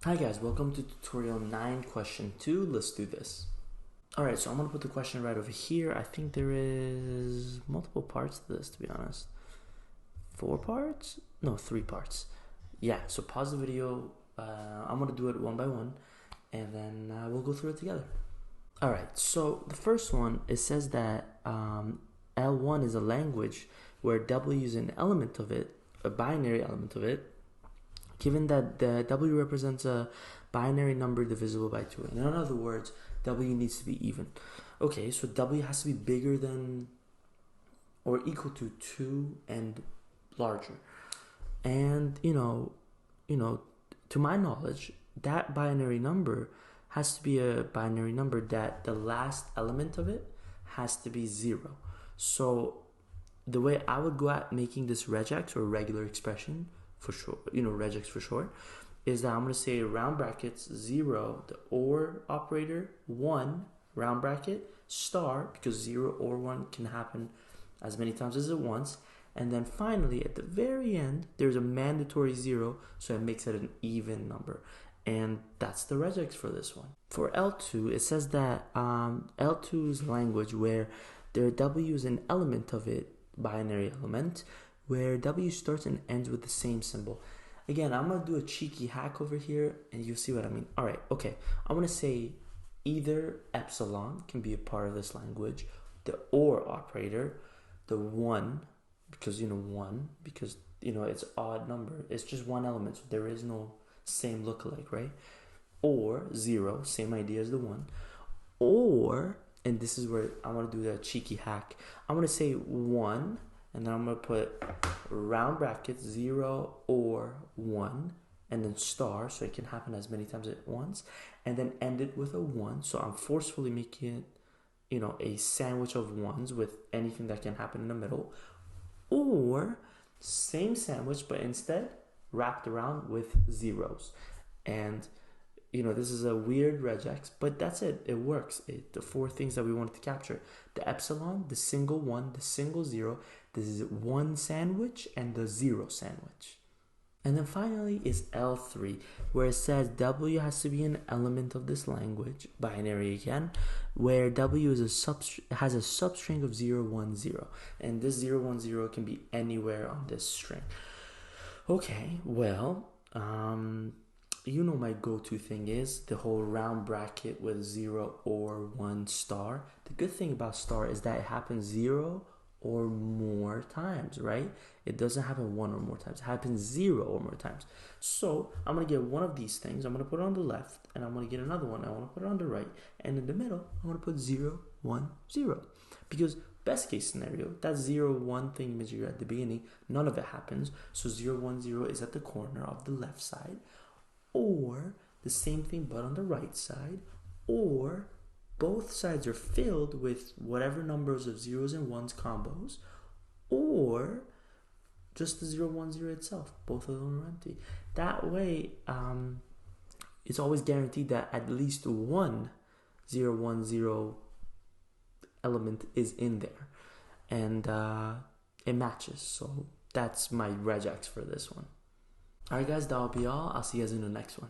Hi guys, welcome to tutorial 9, question 2. Let's do this. Alright, so I'm going to put the question right over here. I think there is multiple parts to this, to be honest. 4 parts? No, 3 parts. Yeah, so pause the video. I'm going to do it one by one, and then we'll go through it together. Alright, so the first one, it says that L1 is a language where W is an element of it, a binary element of it, given that the W represents a binary number divisible by 2. In other words, W needs to be even. Okay, so W has to be bigger than or equal to 2 and larger. And, to my knowledge, that binary number has to be a binary number that the last element of it has to be 0. So the way I would go at making this regex, or regular expression, for short, regex for short, is that I'm going to say round brackets 0, the OR operator, 1, round bracket, star, because 0 or 1 can happen as many times as it wants, and then finally at the very end there's a mandatory 0, so it makes it an even number, and that's the regex for this one. For L2, it says that L2 is language where their W is an element of it, binary element, where W starts and ends with the same symbol. Again, I'm going to do a cheeky hack over here, and you'll see what I mean. Alright, okay. I'm going to say either epsilon can be a part of this language, the OR operator, the 1, because, 1, because, it's odd number. It's just one element, so there is no same lookalike, right? Or 0, same idea as the 1. Or, and this is where I want to do that cheeky hack, I'm going to say 1, and then I'm going to put round brackets 0 or 1, and then star, so it can happen as many times at once, and then end it with a 1. So I'm forcefully making it, a sandwich of 1s with anything that can happen in the middle. Or same sandwich, but instead wrapped around with 0s. And this is a weird regex, but that's it. It works. The 4 things that we wanted to capture: the epsilon, the single 1, the single 0, this is 1 sandwich, and the 0 sandwich. And then finally is L3, where it says W has to be an element of this language, binary again, where W is has a substring of 0, 1, 0. And this 0, 1, 0 can be anywhere on this string. Okay, well, my go-to thing is the whole round bracket with 0 or 1 star. The good thing about star is that it happens 0 or more times, right? It doesn't happen 1 or more times. It happens 0 or more times. So I'm going to get one of these things. I'm going to put it on the left, and I'm going to get another one. I want to put it on the right. And in the middle, I'm going to put 0, 1, 0. Because best case scenario, that 0, 1 thing imagery at the beginning, none of it happens. So 0, 1, 0 is at the corner of the left side. Or the same thing but on the right side, or both sides are filled with whatever numbers of 0s and 1s combos, or just the 0, 1, 0 itself. Both of them are empty. That way, it's always guaranteed that at least one 0, 1, 0 element is in there, and it matches. So that's my regex for this one. Alright guys, that'll be all. I'll see you guys in the next one.